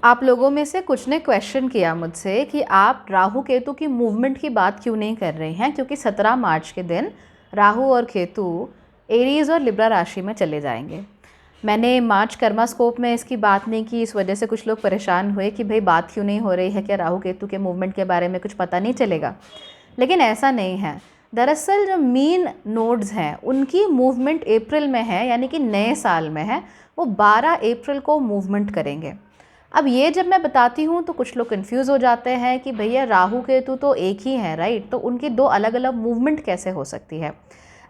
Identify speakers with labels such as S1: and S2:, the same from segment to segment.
S1: आप लोगों में से कुछ ने क्वेश्चन किया मुझसे कि आप राहु केतु की मूवमेंट की बात क्यों नहीं कर रहे हैं, क्योंकि 17 मार्च के दिन राहु और केतु एरीज और लिब्रा राशि में चले जाएंगे। मैंने मार्च कर्मास्कोप में इसकी बात नहीं की, इस वजह से कुछ लोग परेशान हुए कि भाई बात क्यों नहीं हो रही है, क्या राहु केतु के मूवमेंट के बारे में कुछ पता नहीं चलेगा। लेकिन ऐसा नहीं है। दरअसल जो मीन नोड्स हैं उनकी मूवमेंट अप्रैल में है, यानी कि नए साल में है। वो 12 अप्रैल को मूवमेंट करेंगे। अब ये जब मैं बताती हूँ तो कुछ लोग कंफ्यूज हो जाते हैं कि भैया राहु केतु तो एक ही है, राइट, तो उनकी दो अलग अलग मूवमेंट कैसे हो सकती है।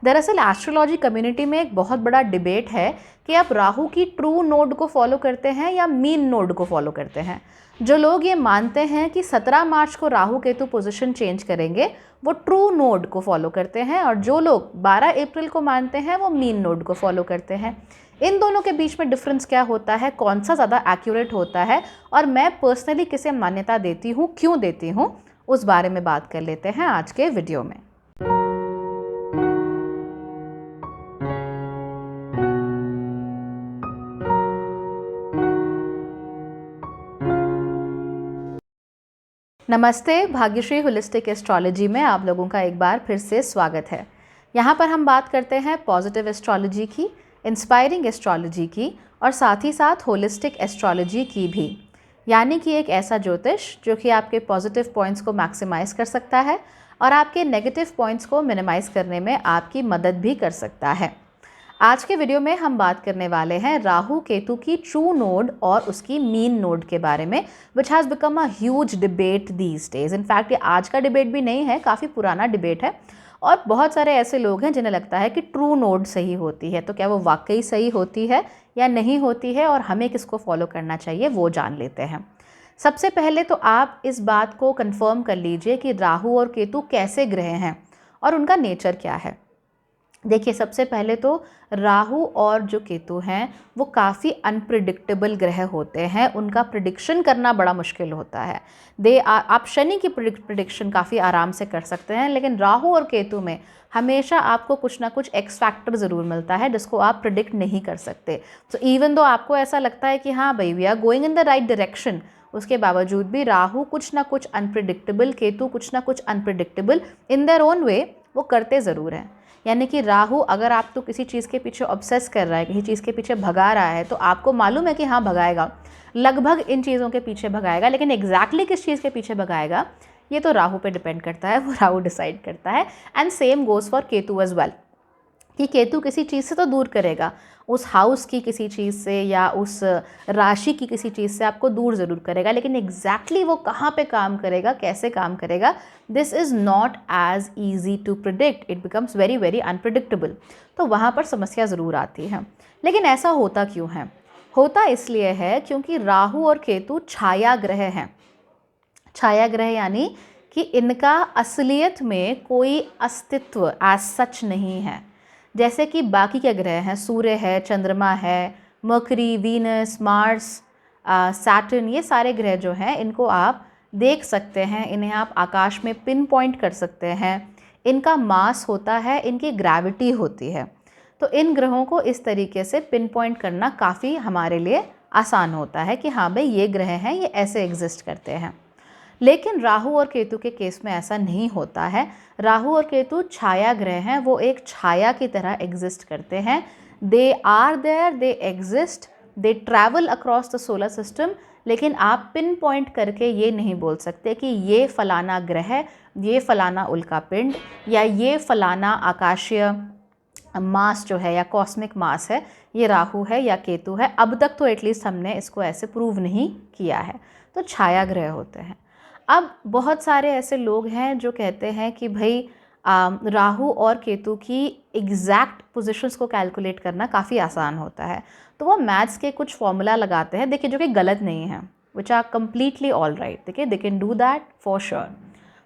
S1: दरअसल एस्ट्रोलॉजी कम्युनिटी में एक बहुत बड़ा डिबेट है कि आप राहु की ट्रू नोड को फॉलो करते हैं या मीन नोड को फॉलो करते हैं। जो लोग ये मानते हैं कि 17 मार्च को राहु केतु पोजीशन चेंज करेंगे वो ट्रू नोड को फॉलो करते हैं, और जो लोग 12 अप्रैल को मानते हैं वो मीन नोड को फॉलो करते हैं। इन दोनों के बीच में डिफरेंस क्या होता है, कौन सा ज़्यादा एक्यूरेट होता है, और मैं पर्सनली किसे मान्यता देती हूँ, क्यों देती हूँ, उस बारे में बात कर लेते हैं आज के वीडियो में। नमस्ते, भाग्यश्री होलिस्टिक एस्ट्रोलॉजी में आप लोगों का एक बार फिर से स्वागत है। यहाँ पर हम बात करते हैं पॉजिटिव एस्ट्रोलॉजी की, इंस्पायरिंग एस्ट्रोलॉजी की, और साथ ही साथ होलिस्टिक एस्ट्रोलॉजी की भी। यानी कि एक ऐसा ज्योतिष जो कि आपके पॉजिटिव पॉइंट्स को मैक्सिमाइज़ कर सकता है और आपके नेगेटिव पॉइंट्स को मिनिमाइज़ करने में आपकी मदद भी कर सकता है। आज के वीडियो में हम बात करने वाले हैं राहु केतु की ट्रू नोड और उसकी मीन नोड के बारे में, which has become a huge debate these days. In fact ये आज का डिबेट भी नहीं है, काफ़ी पुराना डिबेट है, और बहुत सारे ऐसे लोग हैं जिन्हें लगता है कि ट्रू नोड सही होती है। तो क्या वो वाकई सही होती है या नहीं होती है, और हमें किसको फॉलो करना चाहिए, वो जान लेते हैं। सबसे पहले तो आप इस बात को कंफर्म कर लीजिए कि राहु और केतु कैसे ग्रह हैं और उनका नेचर क्या है। देखिए, सबसे पहले तो राहु और जो केतु हैं वो काफ़ी अनप्रिडिक्टेबल ग्रह होते हैं, उनका प्रिडिक्शन करना बड़ा मुश्किल होता है। आप शनि की प्रिडिक्शन काफ़ी आराम से कर सकते हैं, लेकिन राहु और केतु में हमेशा आपको कुछ ना कुछ एक्स फैक्टर ज़रूर मिलता है जिसको आप प्रिडिक्ट नहीं कर सकते। तो इवन दो आपको ऐसा लगता है कि हाँ भाई we are going in the right direction, उसके बावजूद भी राहु कुछ ना कुछ अनप्रिडिक्टेबल, केतु कुछ ना कुछ unpredictable in their own way वो करते ज़रूर हैं। यानी कि राहु अगर आप तो किसी चीज़ के पीछे ऑब्सेस कर रहा है, किसी चीज़ के पीछे भगा रहा है, तो आपको मालूम है कि हाँ भगाएगा, लगभग इन चीज़ों के पीछे भगाएगा, लेकिन एग्जैक्टली किस चीज़ के पीछे भगाएगा ये तो राहु पे डिपेंड करता है, वो राहु डिसाइड करता है। And same goes for Ketu as well, कि केतु किसी चीज़ से तो दूर करेगा, उस हाउस की किसी चीज़ से या उस राशि की किसी चीज़ से आपको दूर ज़रूर करेगा, लेकिन एग्जैक्टली वो कहाँ पे काम करेगा, कैसे काम करेगा, this is not as easy to predict, it becomes very very unpredictable. तो वहाँ पर समस्या ज़रूर आती है। लेकिन ऐसा होता क्यों है? होता इसलिए है क्योंकि राहु और केतु छाया ग्रह हैं। छाया ग्रह यानी कि इनका असलियत में कोई अस्तित्व एज सच नहीं है। जैसे कि बाकी के ग्रह हैं, सूर्य है, चंद्रमा है, मरकरी, वीनस, मार्स, सैटर्न, ये सारे ग्रह जो हैं इनको आप देख सकते हैं, इन्हें आप आकाश में पिन पॉइंट कर सकते हैं। इनका मास होता है, इनकी ग्रेविटी होती है। तो इन ग्रहों को इस तरीके से पिन पॉइंट करना काफ़ी हमारे लिए आसान होता है कि हाँ भाई ये ग्रह हैं, ये ऐसे एग्जिस्ट करते हैं। लेकिन राहु और केतु के केस में ऐसा नहीं होता है। राहु और केतु छाया ग्रह हैं, वो एक छाया की तरह एग्जिस्ट करते हैं। They are there, they exist, they travel across the solar system, लेकिन आप पिन पॉइंट करके ये नहीं बोल सकते कि ये फलाना ग्रह, ये फलाना उल्का पिंड या ये फलाना आकाशीय मास जो है या कॉस्मिक मास है, ये राहु है या केतु है। अब तक तो एटलीस्ट हमने इसको ऐसे प्रूव नहीं किया है। तो छाया ग्रह होते हैं। अब बहुत सारे ऐसे लोग हैं जो कहते हैं कि भाई राहु और केतु की एग्जैक्ट पोजीशंस को कैलकुलेट करना काफ़ी आसान होता है, तो वो मैथ्स के कुछ फॉर्मूला लगाते हैं, देखिए, जो कि गलत नहीं है, which are completely all right, देखिए, they can do that for sure.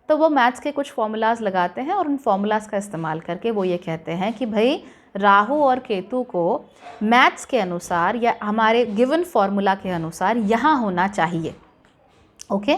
S1: तो वो मैथ्स के कुछ फॉर्मूलाज लगाते हैं और उन फॉर्मूलाज का इस्तेमाल करके वो ये कहते हैं कि भाई राहु और केतु को मैथ्स के अनुसार या हमारे गिवन फॉर्मूला के अनुसार यहाँ होना चाहिए। ओके,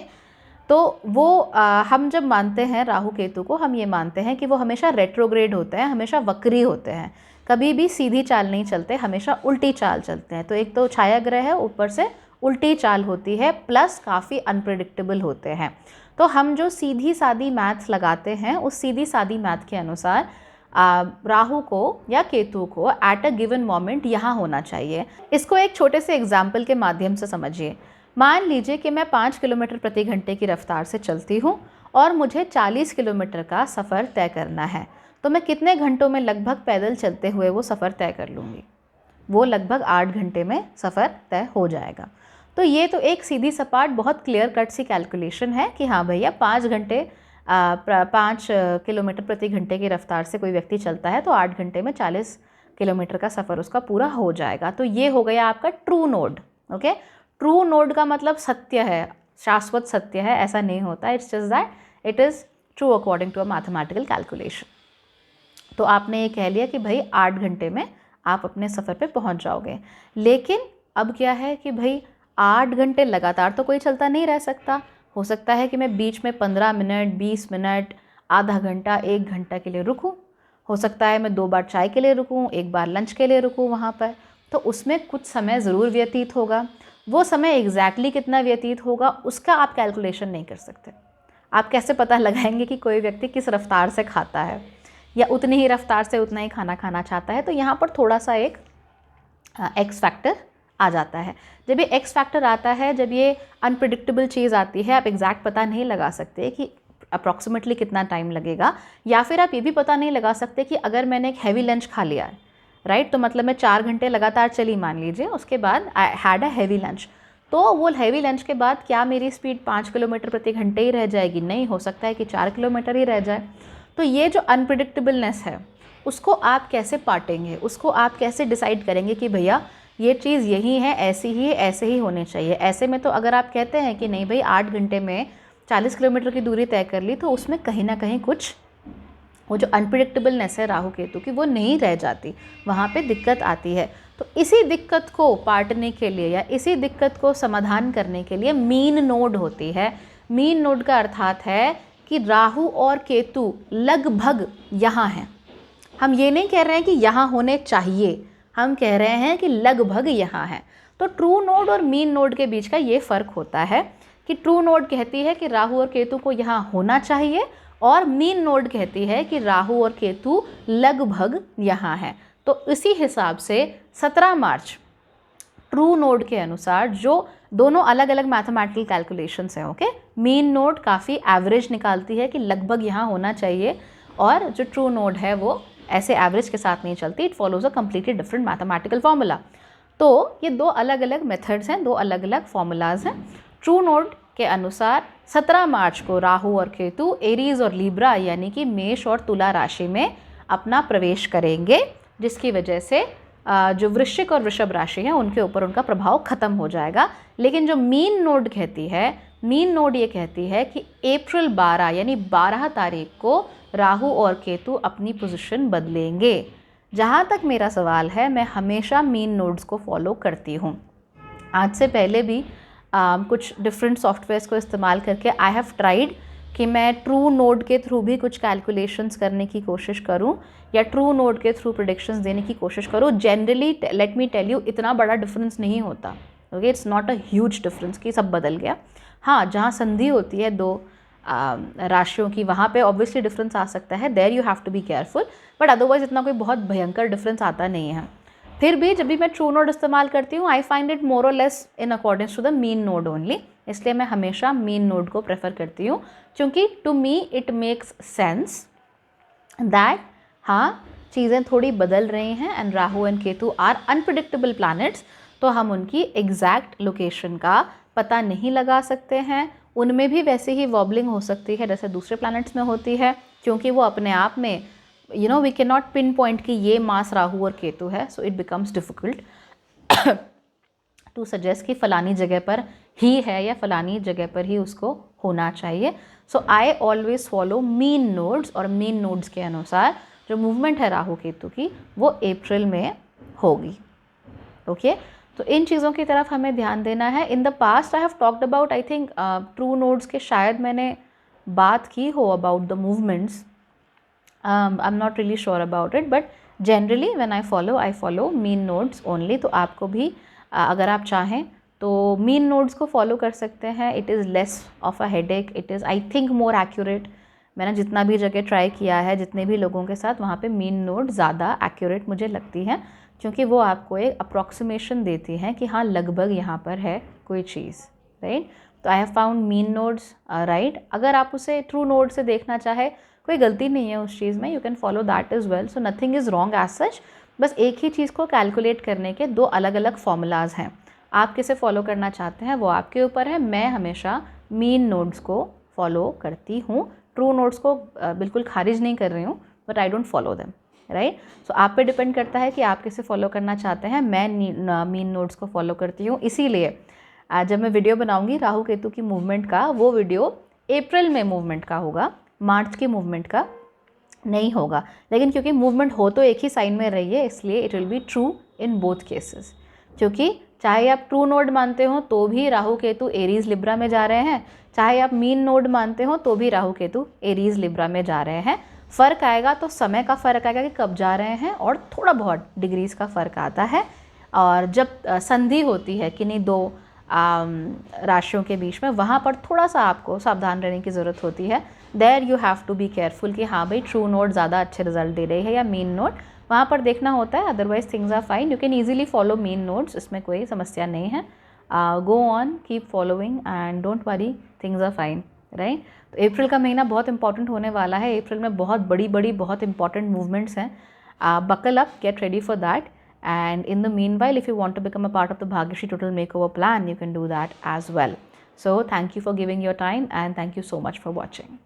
S1: तो वो हम जब मानते हैं राहु केतु को, हम ये मानते हैं कि वो हमेशा रेट्रोग्रेड होते हैं, हमेशा वक्री होते हैं, कभी भी सीधी चाल नहीं चलते, हमेशा उल्टी चाल चलते हैं। तो एक तो छाया ग्रह है, ऊपर से उल्टी चाल होती है, प्लस काफ़ी अनप्रिडिक्टेबल होते हैं। तो हम जो सीधी सादी मैथ्स लगाते हैं, उस सीधी सादी मैथ के अनुसार राहु को या केतु को एट अ गिवन मोमेंट यहाँ होना चाहिए। इसको एक छोटे से एग्जाम्पल के माध्यम से समझिए। मान लीजिए कि मैं 5 किलोमीटर प्रति घंटे की रफ्तार से चलती हूँ और मुझे 40 किलोमीटर का सफ़र तय करना है, तो मैं कितने घंटों में लगभग पैदल चलते हुए वो सफ़र तय कर लूँगी? वो लगभग 8 घंटे में सफ़र तय हो जाएगा। तो ये तो एक सीधी सपाट बहुत क्लियर कट सी कैलकुलेशन है कि हाँ भैया 5 किलोमीटर प्रति घंटे की रफ्तार से कोई व्यक्ति चलता है तो 8 घंटे में 40 किलोमीटर का सफ़र उसका पूरा हो जाएगा। तो ये हो गया आपका true node. Okay, true node का मतलब सत्य है, शाश्वत सत्य है, ऐसा नहीं होता। It's just that it is true according to a mathematical calculation. तो आपने ये कह लिया कि भाई 8 घंटे में आप अपने सफ़र पे पहुंच जाओगे। लेकिन अब क्या है कि भाई 8 घंटे लगातार तो कोई चलता नहीं रह सकता। हो सकता है कि मैं बीच में 15 मिनट, 20 मिनट, आधा घंटा, 1 घंटा के लिए रुकूं। हो सकता है मैं 2 बार चाय के लिए रुकूं, 1 बार लंच के लिए रुकूं वहाँ पर। तो उसमें कुछ समय ज़रूर व्यतीत होगा। वो समय एग्जैक्टली कितना व्यतीत होगा उसका आप कैलकुलेशन नहीं कर सकते। आप कैसे पता लगाएंगे कि कोई व्यक्ति किस रफ्तार से खाता है या उतनी ही रफ्तार से उतना ही खाना खाना चाहता है? तो यहाँ पर थोड़ा सा एक एक्स फैक्टर आ जाता है। जब ये एक्स फैक्टर आता है, जब ये अनप्रिडिक्टेबल चीज़ आती है, आप एग्जैक्ट पता नहीं लगा सकते कि अप्रॉक्सीमेटली कितना टाइम लगेगा, या फिर आप ये भी पता नहीं लगा सकते कि अगर मैंने एक हैवी लंच खा लिया है, राइट, तो मतलब मैं 4 घंटे लगातार चली मान लीजिए, उसके बाद I had a heavy lunch, तो वो हैवी लंच के बाद क्या मेरी स्पीड 5 किलोमीटर प्रति घंटे ही रह जाएगी? नहीं, हो सकता है कि 4 किलोमीटर ही रह जाए। तो ये जो अनप्रिडिक्टेबलनेस है उसको आप कैसे पाटेंगे, उसको आप कैसे डिसाइड करेंगे कि भैया ये चीज़ यही है, ऐसी ही है, ऐसे ही होने चाहिए? ऐसे में तो अगर आप कहते हैं कि नहीं भाई 8 घंटे में 40 किलोमीटर की दूरी तय कर ली, तो उसमें कहीं ना कहीं कुछ वो जो अनप्रिडिक्टेबलनेस है राहु केतु की वो नहीं रह जाती, वहाँ पे दिक्कत आती है। तो इसी दिक्कत को पाटने के लिए या इसी दिक्कत को समाधान करने के लिए मीन नोड होती है। मीन नोड का अर्थात है कि राहु और केतु लगभग यहाँ हैं। हम ये नहीं कह रहे हैं कि यहाँ होने चाहिए, हम कह रहे हैं कि लगभग यहाँ है। तो ट्रू नोड और मीन नोड के बीच का ये फ़र्क होता है कि ट्रू नोड कहती है कि राहु और केतु को यहाँ होना चाहिए, और मीन नोड कहती है कि राहु और केतु लगभग यहाँ है। तो इसी हिसाब से 17 मार्च ट्रू नोड के अनुसार, जो दोनों अलग अलग मैथमेटिकल कैलकुलेशंस हैं, ओके, मीन नोड काफ़ी एवरेज निकालती है कि लगभग यहाँ होना चाहिए, और जो ट्रू नोड है वो ऐसे एवरेज के साथ नहीं चलती, it follows a completely different mathematical formula. तो ये दो अलग अलग मेथड्स हैं, दो अलग अलग फॉर्मूलाज हैं। ट्रू नोड के अनुसार 17 मार्च को राहु और केतु एरीज और लीब्रा यानी कि मेष और तुला राशि में अपना प्रवेश करेंगे, जिसकी वजह से जो वृश्चिक और वृषभ राशि है उनके ऊपर उनका प्रभाव खत्म हो जाएगा। लेकिन जो मीन नोड कहती है, मीन नोड ये कहती है कि अप्रैल 12 यानी 12 तारीख को राहु और केतु अपनी पोजीशन बदलेंगे। जहाँ तक मेरा सवाल है, मैं हमेशा मीन नोड्स को फॉलो करती हूँ। आज से पहले भी कुछ डिफरेंट सॉफ्टवेयर्स को इस्तेमाल करके आई हैव ट्राइड कि मैं ट्रू नोड के थ्रू भी कुछ कैलकुलेशंस करने की कोशिश करूं या ट्रू नोड के थ्रू प्रेडिक्शंस देने की कोशिश करूं। Generally let me tell you, इतना बड़ा डिफरेंस नहीं होता। Okay, it's not a huge difference कि सब बदल गया। हाँ, जहाँ संधि होती है दो राशियों की, वहाँ पे ऑब्वियसली डिफरेंस आ सकता है, there you have to be careful, but otherwise इतना कोई बहुत भयंकर डिफरेंस आता नहीं है। फिर भी जब भी मैं ट्रू नोड इस्तेमाल करती हूँ, आई फाइंड इट मोर और less in accordance to the mean node only, इसलिए मैं हमेशा मीन नोड को प्रेफर करती हूँ, क्योंकि to me it makes sense that हाँ चीज़ें थोड़ी बदल रही हैं and Rahu and Ketu are unpredictable planets, तो हम उनकी एग्जैक्ट लोकेशन का पता नहीं लगा सकते हैं। उनमें भी वैसे ही वॉबलिंग हो सकती है जैसे दूसरे प्लैनेट्स में होती है, क्योंकि वो अपने आप में we can not pin point कि ये मास राहु और केतु है, so it becomes difficult to suggest कि फलानी जगह पर ही है या फलानी जगह पर ही उसको होना चाहिए। So I always follow mean nodes, और मीन नोड्स के अनुसार जो मूवमेंट है राहु केतु की वो अप्रैल में होगी। ओके, तो इन चीज़ों की तरफ हमें ध्यान देना है। In the past I have talked about, I think true nodes के शायद मैंने बात की हो about the movements, I am not really sure about it, but generally when I follow mean nodes only. तो आपको भी अगर आप चाहें तो मीन नोड्स को फॉलो कर सकते हैं. It is less of a headache, it is I think more accurate. मैंने जितना भी जगह ट्राई किया है, जितने भी लोगों के साथ, वहाँ पे मीन नोड ज़्यादा एक्यूरेट मुझे लगती हैं, क्योंकि वो आपको एक अप्रॉक्सीमेशन देती हैं कि हाँ लगभग यहाँ पर है कोई चीज़, राइट. तो I have found mean nodes right. अगर आप उसे ट्रू नोड से देखना चाहे, कोई गलती नहीं है उस चीज़ में, you can follow that as well. So nothing is wrong as such. बस एक ही चीज़ को कैलकुलेट करने के दो अलग अलग फॉर्मूलाज हैं. आप किसे फॉलो करना चाहते हैं वो आपके ऊपर है. मैं हमेशा मीन नोड्स को फॉलो करती हूँ. ट्रू नोड्स को बिल्कुल खारिज नहीं कर रही हूँ, but I don't follow them, right. So आप पे डिपेंड करता है कि आप किसे फॉलो करना चाहते हैं. मैं मीन नोड्स को फॉलो करती हूँ. इसीलिए जब मैं वीडियो बनाऊंगी राहु केतु की मूवमेंट का, वो वीडियो अप्रैल में मूवमेंट का होगा, मार्च की मूवमेंट का नहीं होगा. लेकिन क्योंकि मूवमेंट हो तो एक ही साइन में रही है, इसलिए it will be true in both cases. क्योंकि चाहे आप ट्रू नोड मानते हो तो भी राहु केतु एरीज लिब्रा में जा रहे हैं, चाहे आप मीन नोड मानते हो तो भी राहु केतु एरीज लिब्रा में जा रहे हैं. फ़र्क आएगा तो समय का फ़र्क आएगा कि कब जा रहे हैं, और थोड़ा बहुत डिग्रीज़ का फ़र्क आता है. और जब संधि होती है किन्हीं दो राशियों के बीच में, वहाँ पर थोड़ा सा आपको सावधान रहने की ज़रूरत होती है. There you have to be careful कि हाँ भाई ट्रू नोड ज़्यादा अच्छे रिजल्ट दे रही है या मीन नोड, वहाँ पर देखना होता है. Otherwise things are fine. You can easily follow mean nodes, इसमें कोई समस्या नहीं है. Go on, keep following and don't worry, things are fine, right. तो अप्रैल का महीना बहुत इंपॉर्टेंट होने वाला है. अप्रैल में बहुत बड़ी बहुत इंपॉर्टेंट मूवमेंट्स हैं. Buckle up, get ready for that. And in the meanwhile, if you want to become a part of the Bhagyashree Total Makeover plan, you can do that as well. So thank you for giving your time and thank you so much for watching.